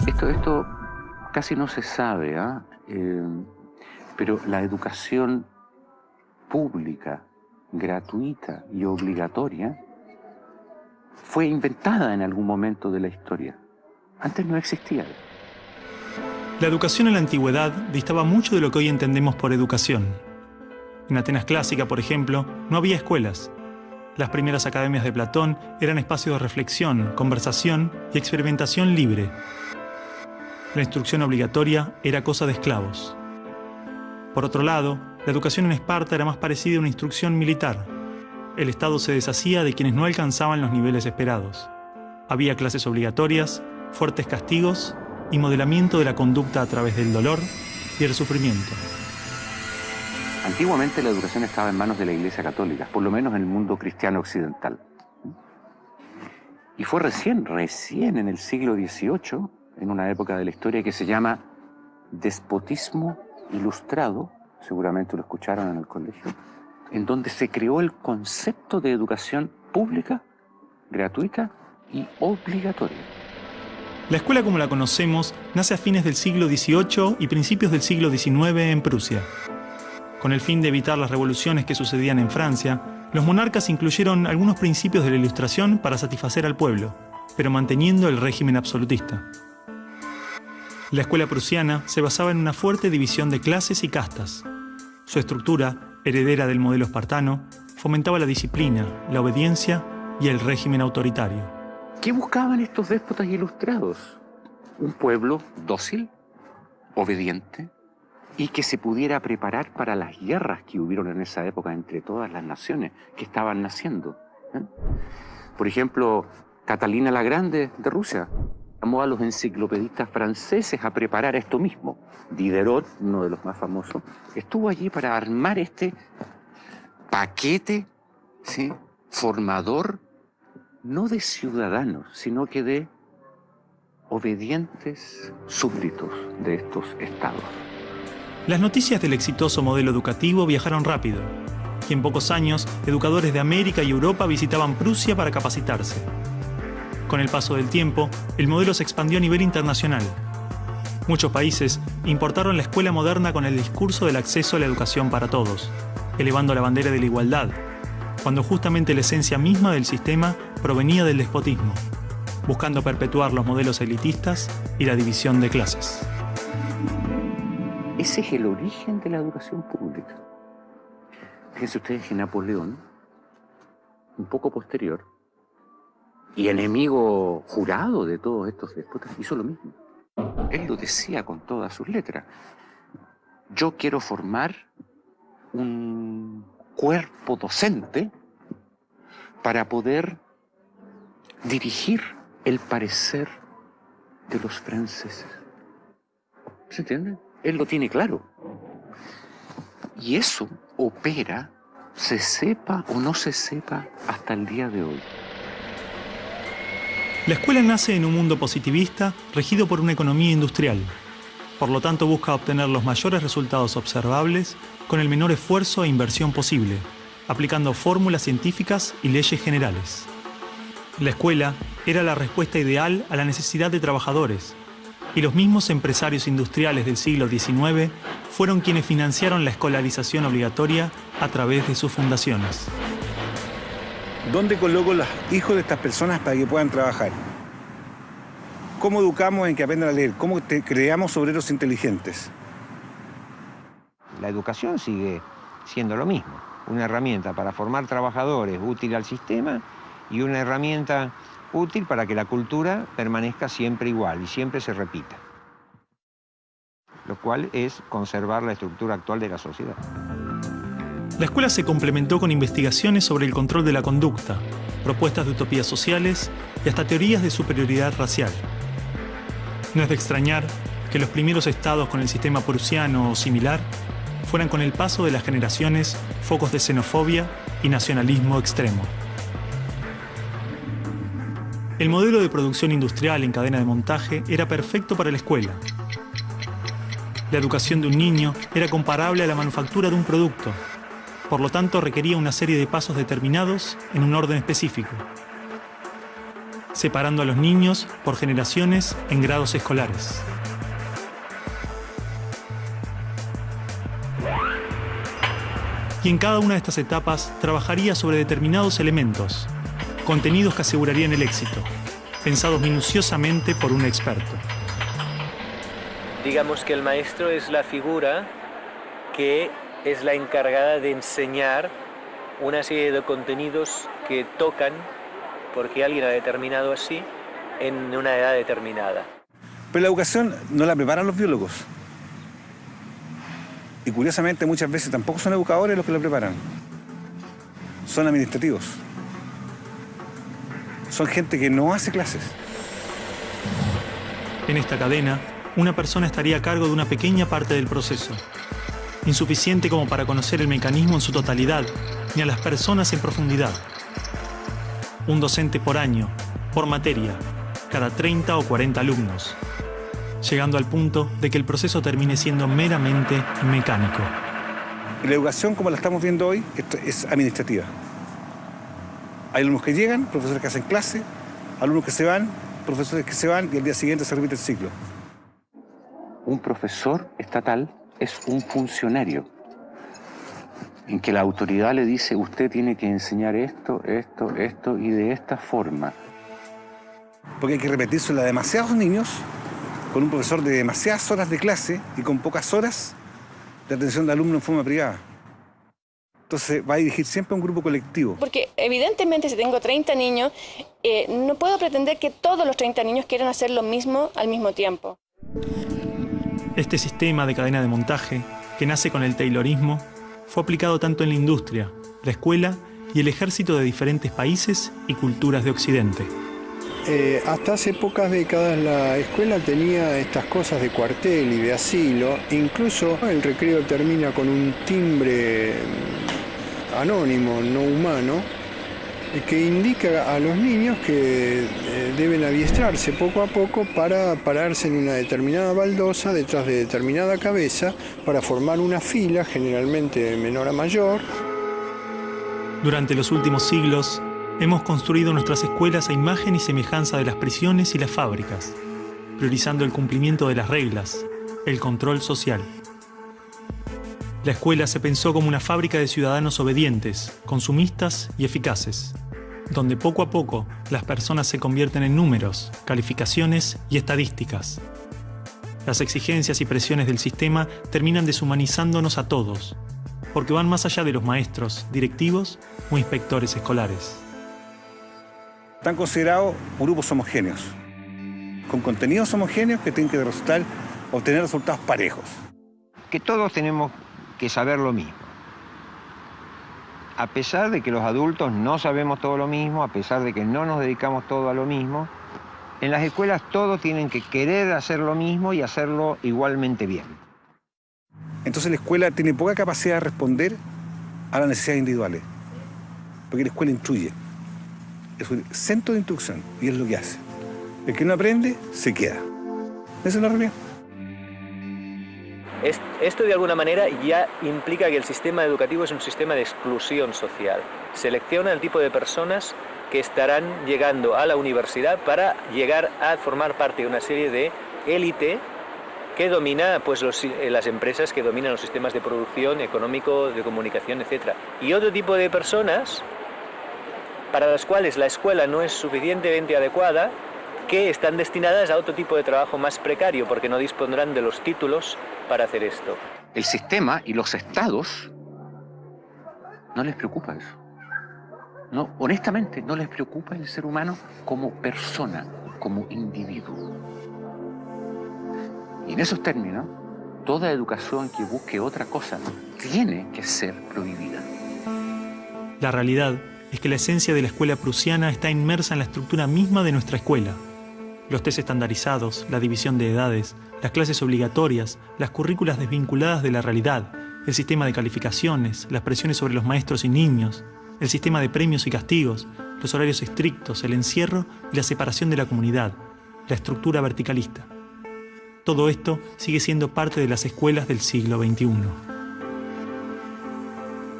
Esto casi no se sabe, pero la educación pública, gratuita y obligatoria fue inventada en algún momento de la historia. Antes no existía. La educación en la antigüedad distaba mucho de lo que hoy entendemos por educación. En Atenas clásica, por ejemplo, no había escuelas. Las primeras academias de Platón eran espacios de reflexión, conversación y experimentación libre. La instrucción obligatoria era cosa de esclavos. Por otro lado, la educación en Esparta era más parecida a una instrucción militar. El Estado se deshacía de quienes no alcanzaban los niveles esperados. Había clases obligatorias, fuertes castigos y modelamiento de la conducta a través del dolor y el sufrimiento. Antiguamente la educación estaba en manos de la Iglesia Católica, por lo menos en el mundo cristiano occidental. Y fue recién en el siglo XVIII, en una época de la historia que se llama despotismo ilustrado, seguramente lo escucharon en el colegio, en donde se creó el concepto de educación pública, gratuita y obligatoria. La escuela como la conocemos nace a fines del siglo XVIII y principios del siglo XIX en Prusia. Con el fin de evitar las revoluciones que sucedían en Francia, los monarcas incluyeron algunos principios de la Ilustración para satisfacer al pueblo, pero manteniendo el régimen absolutista. La escuela prusiana se basaba en una fuerte división de clases y castas. Su estructura, heredera del modelo espartano, fomentaba la disciplina, la obediencia y el régimen autoritario. ¿Qué buscaban estos déspotas ilustrados? Un pueblo dócil, obediente, y que se pudiera preparar para las guerras que hubieron en esa época entre todas las naciones que estaban naciendo. Por ejemplo, Catalina la Grande de Rusia llamó a los enciclopedistas franceses a preparar esto mismo. Diderot, uno de los más famosos, estuvo allí para armar este paquete, ¿sí?, formador, no de ciudadanos, sino que de obedientes súbditos de estos estados. Las noticias del exitoso modelo educativo viajaron rápido, y en pocos años, educadores de América y Europa visitaban Prusia para capacitarse. Con el paso del tiempo, el modelo se expandió a nivel internacional. Muchos países importaron la escuela moderna con el discurso del acceso a la educación para todos, elevando la bandera de la igualdad, cuando justamente la esencia misma del sistema provenía del despotismo, buscando perpetuar los modelos elitistas y la división de clases. Ese es el origen de la educación pública. Fíjense ustedes que Napoleón, un poco posterior, y enemigo jurado de todos estos déspotas, hizo lo mismo. Él lo decía con todas sus letras. Yo quiero formar un cuerpo docente para poder dirigir el parecer de los franceses. ¿Se entiende? Él lo tiene claro. Y eso opera, se sepa o no se sepa, hasta el día de hoy. La escuela nace en un mundo positivista regido por una economía industrial. Por lo tanto, busca obtener los mayores resultados observables con el menor esfuerzo e inversión posible, aplicando fórmulas científicas y leyes generales. La escuela era la respuesta ideal a la necesidad de trabajadores, y los mismos empresarios industriales del siglo XIX fueron quienes financiaron la escolarización obligatoria a través de sus fundaciones. ¿Dónde coloco los hijos de estas personas para que puedan trabajar? ¿Cómo educamos en que aprendan a leer? ¿Cómo creamos obreros inteligentes? La educación sigue siendo lo mismo, una herramienta para formar trabajadores útil al sistema y una herramienta útil para que la cultura permanezca siempre igual y siempre se repita, lo cual es conservar la estructura actual de la sociedad. La escuela se complementó con investigaciones sobre el control de la conducta, propuestas de utopías sociales y hasta teorías de superioridad racial. No es de extrañar que los primeros estados con el sistema prusiano o similar fueran con el paso de las generaciones focos de xenofobia y nacionalismo extremo. El modelo de producción industrial en cadena de montaje era perfecto para la escuela. La educación de un niño era comparable a la manufactura de un producto. Por lo tanto, requería una serie de pasos determinados en un orden específico. separando a los niños por generaciones en grados escolares. Y en cada una de estas etapas trabajaría sobre determinados elementos, contenidos que asegurarían el éxito, pensados minuciosamente por un experto. Digamos que el maestro es la figura que es la encargada de enseñar una serie de contenidos que tocan, porque alguien ha determinado así, en una edad determinada. Pero la educación no la preparan los biólogos. Y curiosamente muchas veces tampoco son educadores los que la preparan. Son administrativos. Son gente que no hace clases. En esta cadena, una persona estaría a cargo de una pequeña parte del proceso, insuficiente como para conocer el mecanismo en su totalidad, ni a las personas en profundidad. Un docente por año, por materia, cada 30 o 40 alumnos, llegando al punto de que el proceso termine siendo meramente mecánico. La educación, como la estamos viendo hoy, es administrativa. Hay alumnos que llegan, profesores que hacen clase, alumnos que se van, profesores que se van y al día siguiente se repite el ciclo. Un profesor estatal es un funcionario en que la autoridad le dice: usted tiene que enseñar esto, esto, esto y de esta forma. Porque hay que repetírselo a demasiados niños con un profesor de demasiadas horas de clase y con pocas horas de atención de alumnos en forma privada. Entonces va a dirigir siempre a un grupo colectivo. Porque evidentemente si tengo 30 niños, no puedo pretender que todos los 30 niños quieran hacer lo mismo al mismo tiempo. Este sistema de cadena de montaje, que nace con el taylorismo, fue aplicado tanto en la industria, la escuela y el ejército de diferentes países y culturas de Occidente. Hasta hace pocas décadas la escuela tenía estas cosas de cuartel y de asilo. Incluso el recreo termina con un timbre anónimo, no humano, que indica a los niños que deben adiestrarse poco a poco para pararse en una determinada baldosa detrás de determinada cabeza para formar una fila, generalmente de menor a mayor. Durante los últimos siglos, hemos construido nuestras escuelas a imagen y semejanza de las prisiones y las fábricas, priorizando el cumplimiento de las reglas, el control social. La escuela se pensó como una fábrica de ciudadanos obedientes, consumistas y eficaces, donde poco a poco las personas se convierten en números, calificaciones y estadísticas. Las exigencias y presiones del sistema terminan deshumanizándonos a todos, porque van más allá de los maestros, directivos o inspectores escolares. Están considerados grupos homogéneos, con contenidos homogéneos que tienen que obtener resultados parejos. Que todos tenemos que saber lo mismo. A pesar de que los adultos no sabemos todo lo mismo, a pesar de que no nos dedicamos todo a lo mismo, en las escuelas todos tienen que querer hacer lo mismo y hacerlo igualmente bien. Entonces la escuela tiene poca capacidad de responder a las necesidades individuales, porque la escuela instruye. Es un centro de instrucción y es lo que hace. El que no aprende, se queda. Esa es la realidad. Esto de alguna manera ya implica que el sistema educativo es un sistema de exclusión social. Selecciona el tipo de personas que estarán llegando a la universidad para llegar a formar parte de una serie de élite que domina pues, las empresas que dominan los sistemas de producción, económico, de comunicación, etc. Y otro tipo de personas para las cuales la escuela no es suficientemente adecuada, que están destinadas a otro tipo de trabajo más precario, porque no dispondrán de los títulos para hacer esto. El sistema y los estados no les preocupa eso. No, honestamente, no les preocupa el ser humano como persona, como individuo. Y en esos términos, toda educación que busque otra cosa tiene que ser prohibida. La realidad es que la esencia de la escuela prusiana está inmersa en la estructura misma de nuestra escuela. Los test estandarizados, la división de edades, las clases obligatorias, las currículas desvinculadas de la realidad, el sistema de calificaciones, las presiones sobre los maestros y niños, el sistema de premios y castigos, los horarios estrictos, el encierro y la separación de la comunidad, la estructura verticalista. Todo esto sigue siendo parte de las escuelas del siglo XXI.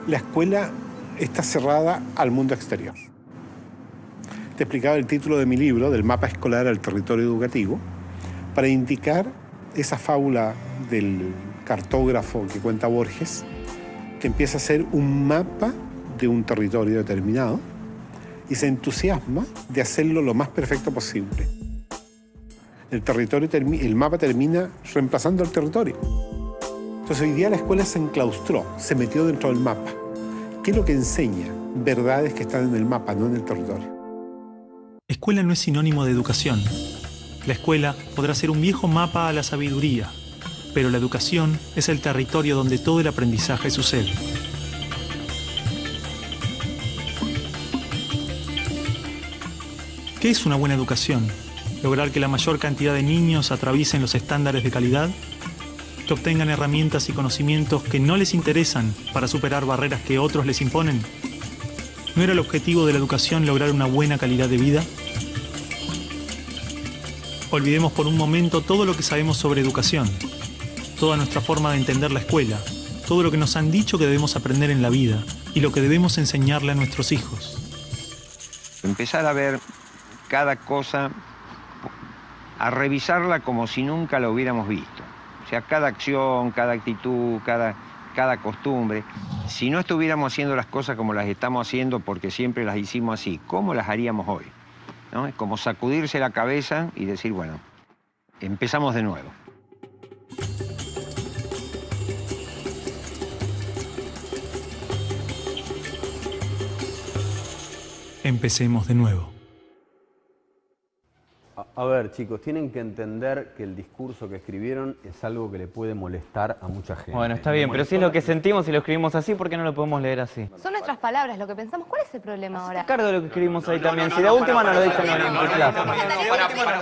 La escuela está cerrada al mundo exterior. te explicaba el título de mi libro, del mapa escolar al territorio educativo, para indicar esa fábula del cartógrafo que cuenta Borges, que empieza a ser un mapa de un territorio determinado y se entusiasma de hacerlo lo más perfecto posible. El mapa termina reemplazando al territorio. Entonces hoy día la escuela se enclaustró, se metió dentro del mapa. ¿Qué es lo que enseña? Verdades que están en el mapa, no en el territorio. Escuela no es sinónimo de educación. La escuela podrá ser un viejo mapa a la sabiduría, pero la educación es el territorio donde todo el aprendizaje sucede. ¿Qué es una buena educación? ¿Lograr que la mayor cantidad de niños atraviesen los estándares de calidad? ¿Que obtengan herramientas y conocimientos que no les interesan para superar barreras que otros les imponen? ¿No era el objetivo de la educación lograr una buena calidad de vida? Olvidemos por un momento todo lo que sabemos sobre educación, toda nuestra forma de entender la escuela, todo lo que nos han dicho que debemos aprender en la vida y lo que debemos enseñarle a nuestros hijos. Empezar a ver cada cosa, a revisarla como si nunca la hubiéramos visto. O sea, cada acción, cada actitud, cada costumbre. Si no estuviéramos haciendo las cosas como las estamos haciendo porque siempre las hicimos así, ¿cómo las haríamos hoy? ¿No? Es como sacudirse la cabeza y decir, bueno, empezamos de nuevo. Empecemos de nuevo. A ver, chicos, tienen que entender que el discurso que escribieron es algo que le puede molestar a mucha gente. Bueno, está bien, pero si es lo que sentimos y lo escribimos así, ¿por qué no lo podemos leer así? Son nuestras palabras, lo que pensamos. ¿Cuál es el problema ahora? Cargo lo que escribimos ahí también. Si de última no lo dicen en clase.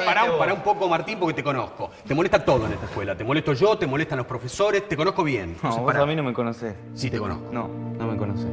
Pará un poco, Martín, porque te conozco. Te molesta todo en esta escuela. Te molesto yo, te molestan los profesores, te conozco bien. No, vos a mí no me conocés. Sí, te conozco. No, no me conocés.